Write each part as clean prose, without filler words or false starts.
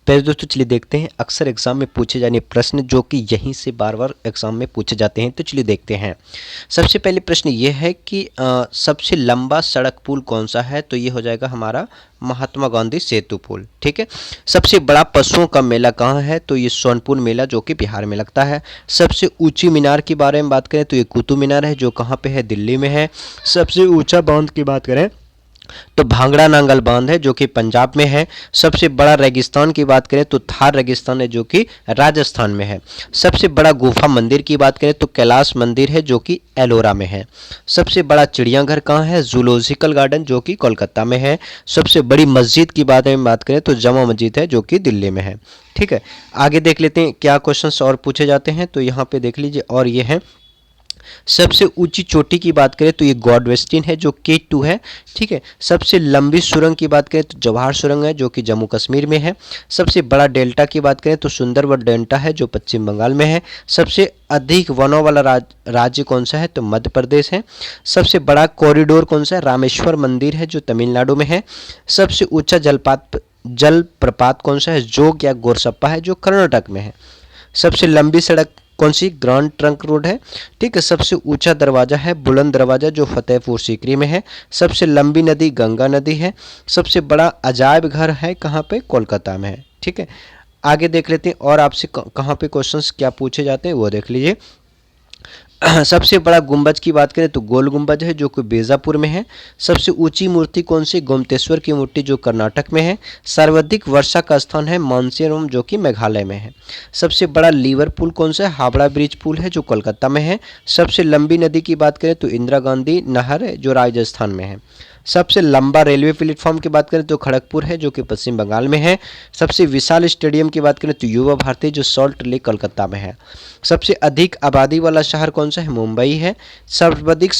पहले दोस्तों चलिए देखते हैं अक्सर एग्जाम में पूछे जाने प्रश्न जो कि यहीं से बार बार एग्जाम में पूछे जाते हैं। तो चलिए देखते हैं। सबसे पहले प्रश्न ये है कि सबसे लंबा सड़क पुल कौन सा है? तो ये हो जाएगा हमारा महात्मा गांधी सेतु पुल। ठीक है। सबसे बड़ा पशुओं का मेला कहाँ है? तो ये सोनपुर मेला जो कि बिहार में लगता है। सबसे ऊंची मीनार की बारे में बात करें तो ये कुतुब मीनार है जो कहाँ पे है? दिल्ली में है। सबसे ऊंचा बांध की बात करें तो भांगड़ा नांगल बांध है जो कि पंजाब में है। सबसे बड़ा रेगिस्तान की बात करें तो थार रेगिस्तान है जो कि राजस्थान में है। सबसे बड़ा गुफा मंदिर की बात करें तो कैलाश मंदिर है जो कि एलोरा में है। सबसे बड़ा चिड़ियाघर कहाँ है? जूलॉजिकल गार्डन जो कि कोलकाता में है। सबसे बड़ी मस्जिद की बात करें तो जमा मस्जिद है जो कि दिल्ली में है। ठीक है, आगे देख लेते हैं क्या क्वेश्चन और पूछे जाते हैं। तो यहाँ पे देख लीजिए, और ये है सबसे ऊंची चोटी की बात करें तो ये गॉडवेस्टिन है जो K2 है। ठीक है। सबसे लंबी सुरंग की बात करें तो जवाहर सुरंग है जो कि जम्मू कश्मीर में है। सबसे बड़ा डेल्टा की बात करें तो सुंदरबन डेल्टा है जो पश्चिम बंगाल में है। सबसे अधिक वनों वाला राज्य कौन सा है? तो मध्य प्रदेश है। सबसे बड़ा कॉरिडोर कौन सा है? रामेश्वर मंदिर है जो तमिलनाडु में है। सबसे ऊंचा जलप्रपात कौन सा है? जोग या गोरसप्पा है जो कर्नाटक में है। सबसे लंबी सड़क कौन सी? ग्रांड ट्रंक रोड है। ठीक है। सबसे ऊंचा दरवाजा है बुलंद दरवाजा जो फतेहपुर सीकरी में है। सबसे लंबी नदी गंगा नदी है। सबसे बड़ा अजायब घर है कहाँ पे? कोलकाता में है। ठीक है, आगे देख लेते हैं और आपसे कहाँ पे क्वेश्चंस क्या पूछे जाते हैं वो देख लीजिए। सबसे बड़ा गुंबज की बात करें तो गोल गुंबज है जो कि बीजापुर में है। सबसे ऊंची मूर्ति कौन सी? गोमतेश्वर की मूर्ति जो कर्नाटक में है। सर्वाधिक वर्षा का स्थान है मानसेरोम जो कि मेघालय में है। सबसे बड़ा लीवर पुल कौन सा है? हावड़ा ब्रिज पुल है जो कोलकाता में है। सबसे लंबी नदी की बात करें तो इंदिरा गांधी नहर है जो राजस्थान में है। सबसे लंबा रेलवे प्लेटफॉर्म की बात करें तो खड़गपुर है जो कि पश्चिम बंगाल में है। सबसे विशाल स्टेडियम की बात करें तो युवा भारती जो सॉल्ट लेक कोलकाता में है। सबसे अधिक आबादी वाला शहर कौन सा है? मुंबई है। सर्वाधिक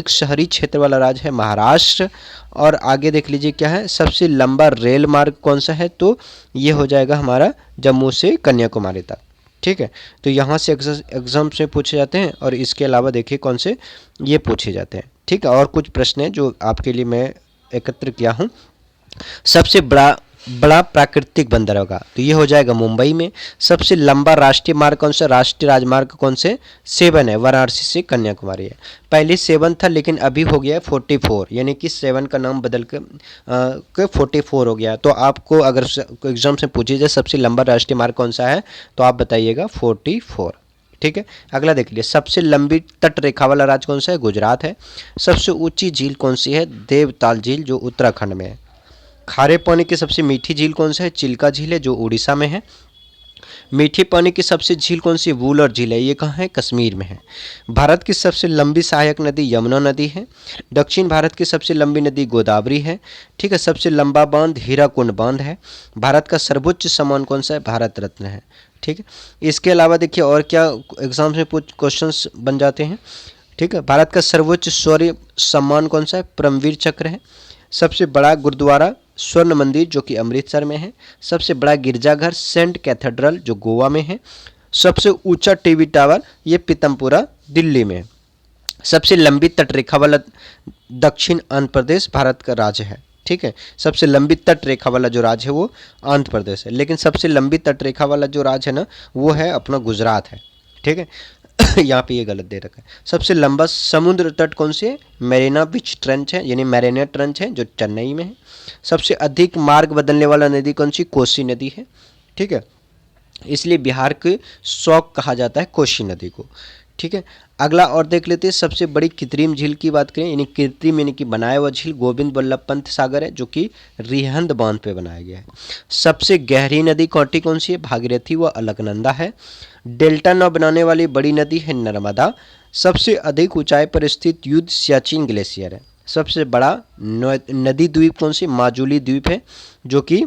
शहरी क्षेत्र वाला राज्य है महाराष्ट्र। और आगे देख लीजिए क्या है, सबसे लंबा रेल मार्ग कौन सा है? तो ये हो जाएगा हमारा जम्मू से कन्याकुमारी तक। ठीक है, तो यहाँ से एग्जाम से पूछे जाते हैं और इसके अलावा देखिए कौन से ये पूछे जाते हैं। ठीक है, और कुछ प्रश्न हैं जो आपके लिए मैं एकत्र किया हूँ। सबसे बड़ा प्राकृतिक बंदरगाह तो ये हो जाएगा मुंबई में। सबसे लंबा राष्ट्रीय मार्ग कौन सा? राष्ट्रीय राजमार्ग कौन से? 7 है, वाराणसी से कन्याकुमारी है। पहले 7 था लेकिन अभी हो गया है 44, यानी कि 7 का नाम बदल के 44 हो गया। तो आपको अगर एग्जाम से पूछी जाए सबसे लंबा राष्ट्रीय मार्ग कौन सा है तो आप बताइएगा 44। ठीक है, अगला देख लीजिए। सबसे लंबी तट रेखा वाला राज्य कौन सा है? गुजरात है। सबसे ऊंची झील कौन सी है? देवताल झील जो उत्तराखंड में है। खारे पानी की सबसे मीठी झील कौन सा है? चिल्का झील है जो उड़ीसा में है। मीठे पानी की सबसे झील कौन सी? वूलर झील है, ये कहाँ है? कश्मीर में है। भारत की सबसे लंबी सहायक नदी यमुना नदी है। दक्षिण भारत की सबसे लंबी नदी गोदावरी है। ठीक है, सबसे लंबा बांध हीराकुंड बांध है। भारत का सर्वोच्च सम्मान कौन सा है? भारत रत्न है। ठीक है, इसके अलावा देखिए और क्या एग्जाम में क्वेश्चंस बन जाते हैं। ठीक है, भारत का सर्वोच्च शौर्य सम्मान कौन सा है? परमवीर चक्र है। सबसे बड़ा गुरुद्वारा स्वर्ण मंदिर जो कि अमृतसर में है। सबसे बड़ा गिरजाघर सेंट कैथेड्रल जो गोवा में है। सबसे ऊंचा टीवी टावर ये पीतमपुरा दिल्ली में है। सबसे लंबी तटरेखा वाला दक्षिण आंध्र प्रदेश भारत का राज्य है। ठीक है, सबसे लंबी तट रेखा वाला जो राज्य है वो आंध्र प्रदेश है, लेकिन सबसे लंबी तट रेखा वाला जो राज्य है ना वो है अपना गुजरात है। ठीक है, यहाँ पे ये गलत दे रखा है। सबसे लंबा समुद्र तट कौन से है? मैरीना बीच ट्रेंच है, यानी मैरीना ट्रेंच है जो चेन्नई में है। सबसे अधिक मार्ग बदलने वाला नदी कौन सी? कोसी नदी है। ठीक है, इसलिए बिहार के शौक कहा जाता है कोसी नदी को। ठीक है, अगला और देख लेते हैं। सबसे बड़ी कृत्रिम झील की बात करें, यानी कृत्रिम यानी कि बनाया हुआ झील गोविंद बल्लभ पंत सागर है जो कि रिहंद बांध पे बनाया गया है। सबसे गहरी नदी कौन सी है? भागीरथी व अलकनंदा है। डेल्टा न बनाने वाली बड़ी नदी है नर्मदा। सबसे अधिक ऊंचाई पर स्थित युद्ध सियाचिन ग्लेशियर है। सबसे बड़ा नदी द्वीप कौन सी? माजुली द्वीप है जो कि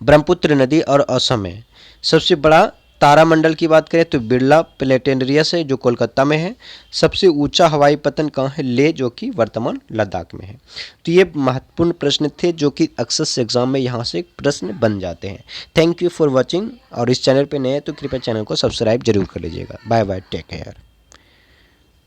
ब्रह्मपुत्र नदी और असम में। सबसे बड़ा तारामंडल की बात करें तो बिरला प्लेनेटेरियस है जो कोलकाता में है। सबसे ऊंचा हवाई पतन कहाँ है? ले जो कि वर्तमान लद्दाख में है। तो ये महत्वपूर्ण प्रश्न थे जो कि अक्सर एग्जाम में यहाँ से प्रश्न बन जाते हैं। थैंक यू फॉर वॉचिंग, और इस चैनल पे नए हैं तो कृपया चैनल को सब्सक्राइब जरूर कर लीजिएगा। Bye bye, take care.